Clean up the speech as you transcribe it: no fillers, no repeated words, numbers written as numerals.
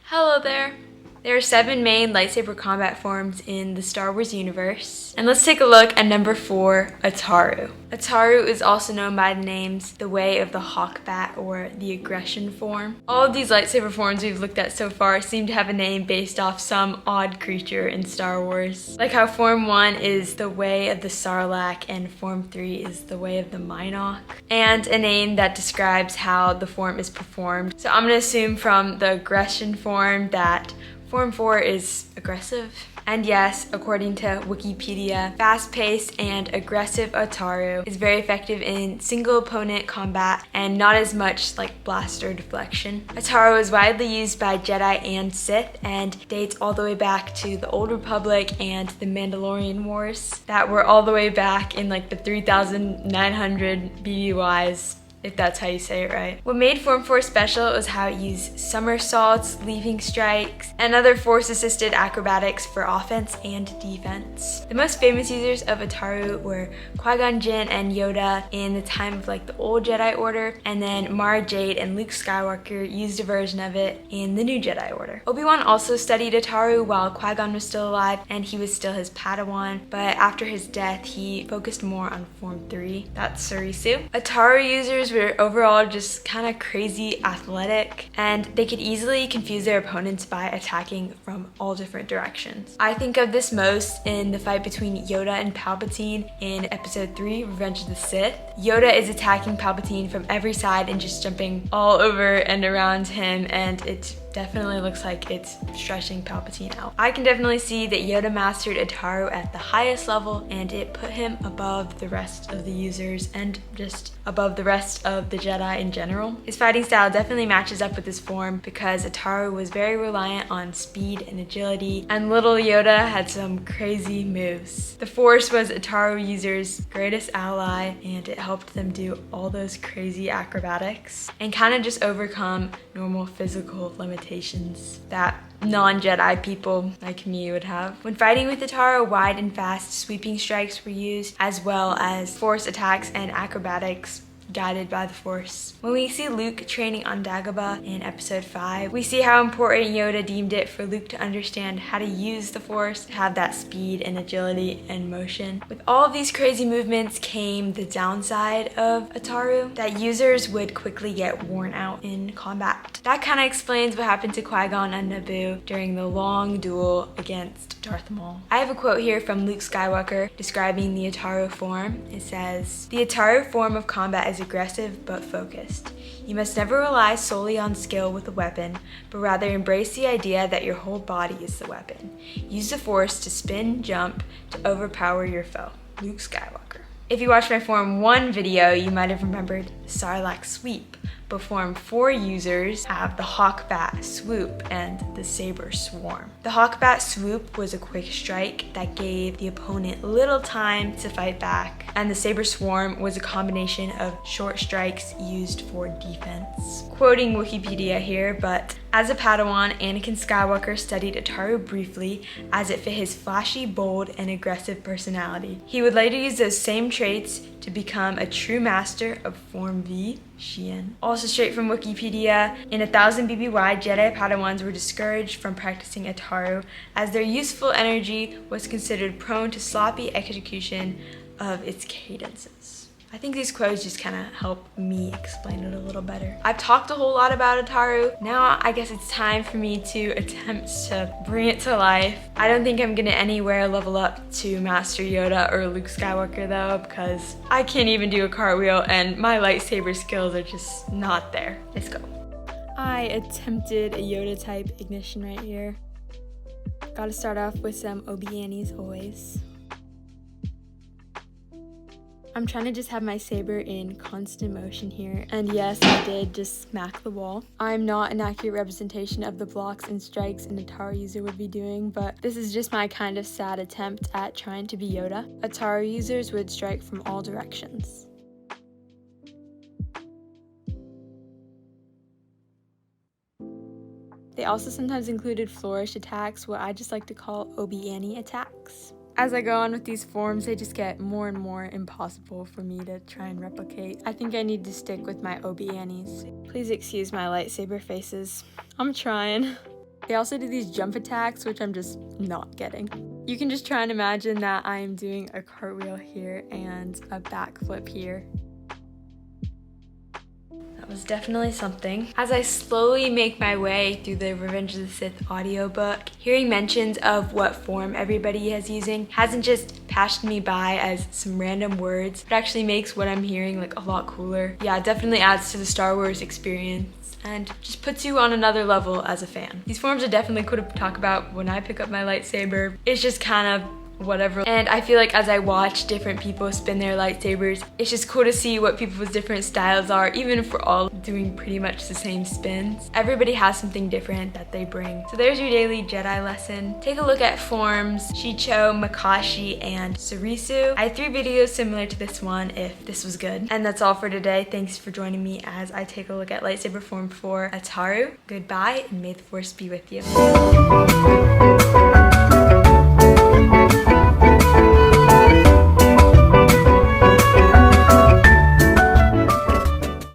Hello there! There are 7 main lightsaber combat forms in the Star Wars universe. And let's take a look at number 4, Ataru. Ataru is also known by the names the Way of the Hawk Bat or the Aggression form. All of these lightsaber forms we've looked at so far seem to have a name based off some odd creature in Star Wars. Like how Form 1 is the Way of the Sarlacc and Form 3 is the Way of the Mynock. And a name that describes how the form is performed. So I'm gonna assume from the Aggression form that Form 4 is aggressive. And yes, according to Wikipedia, fast-paced and aggressive Ataru is very effective in single opponent combat and not as much like blaster deflection. Ataru is widely used by Jedi and Sith and dates all the way back to the Old Republic and the Mandalorian Wars that were all the way back in like the 3900 BBYs. If that's how you say it right. What made Form 4 special was how it used somersaults, leaping strikes, and other force-assisted acrobatics for offense and defense. The most famous users of Ataru were Qui-Gon Jinn and Yoda in the time of like the old Jedi Order, and then Mara Jade and Luke Skywalker used a version of it in the new Jedi Order. Obi-Wan also studied Ataru while Qui-Gon was still alive and he was still his Padawan, but after his death he focused more on Form 3. That's Soresu. Ataru users were overall just kind of crazy athletic, and they could easily confuse their opponents by attacking from all different directions. I think of this most in the fight between Yoda and Palpatine in Episode 3, Revenge of the Sith. Yoda is attacking Palpatine from every side and just jumping all over and around him, and it definitely looks like it's stretching Palpatine out. I can definitely see that Yoda mastered Ataru at the highest level, and it put him above the rest of the users and just above the rest of the Jedi in general. His fighting style definitely matches up with this form because Ataru was very reliant on speed and agility, and little Yoda had some crazy moves. The Force was Ataru users' greatest ally, and it helped them do all those crazy acrobatics and kind of just overcome normal physical limitations that non-Jedi people like me would have. When fighting with Ataru, wide and fast sweeping strikes were used, as well as force attacks and acrobatics guided by the Force. When we see Luke training on Dagobah in Episode 5, we see how important Yoda deemed it for Luke to understand how to use the Force, to have that speed and agility and motion. With all of these crazy movements came the downside of Ataru, that users would quickly get worn out in combat. That kind of explains what happened to Qui-Gon on Naboo during the long duel against Darth Maul. I have a quote here from Luke Skywalker describing the Ataru form. It says, "The Ataru form of combat is aggressive but focused. You must never rely solely on skill with a weapon, but rather embrace the idea that your whole body is the weapon. Use the Force to spin, jump, to overpower your foe." Luke Skywalker. If you watched my Form 1 video, you might have remembered the Sarlacc sweep, but Form 4 users have the Hawk Bat swoop and the Saber swarm. The Hawk Bat swoop was a quick strike that gave the opponent little time to fight back, and the Saber swarm was a combination of short strikes used for defense. Quoting Wikipedia here, but as a Padawan, Anakin Skywalker studied Ataru briefly as it fit his flashy, bold, and aggressive personality. He would later use those same traits to become a true master of Form V, Shii-Cho. Also straight from Wikipedia, in 1000 BBY, Jedi Padawans were discouraged from practicing Ataru as their useful energy was considered prone to sloppy execution of its cadences. I think these quotes just kind of help me explain it a little better. I've talked a whole lot about Ataru. Now I guess it's time for me to attempt to bring it to life. I don't think I'm gonna anywhere level up to Master Yoda or Luke Skywalker though, because I can't even do a cartwheel and my lightsaber skills are just not there. Let's go. I attempted a Yoda type ignition right here. Gotta start off with some Obi-Annie's always. I'm trying to just have my saber in constant motion here, and yes, I did just smack the wall. I'm not an accurate representation of the blocks and strikes an Ataru user would be doing, but this is just my kind of sad attempt at trying to be Yoda. Ataru users would strike from all directions. They also sometimes included flourish attacks, what I just like to call Obi-Annie attacks. As I go on with these forms, they just get more and more impossible for me to try and replicate. I think I need to stick with my Obi-Annies. Please excuse my lightsaber faces. I'm trying. They also do these jump attacks, which I'm just not getting. You can just try and imagine that I am doing a cartwheel here and a backflip here. That was definitely something. As I slowly make my way through the Revenge of the Sith audiobook, hearing mentions of what form everybody is using hasn't just passed me by as some random words. It actually makes what I'm hearing like a lot cooler. Yeah, it definitely adds to the Star Wars experience and just puts you on another level as a fan. These forms are definitely cool to talk about when I pick up my lightsaber. It's just kind of whatever. And I feel like as I watch different people spin their lightsabers, it's just cool to see what people's different styles are, even if we're all doing pretty much the same spins. Everybody has something different that they bring. So there's your daily Jedi lesson. Take a look at forms Shii-Cho, Makashi, and Soresu. I had 3 videos similar to this one if this was good. And that's all for today. Thanks for joining me as I take a look at lightsaber form 4 Ataru. Goodbye, and may the Force be with you.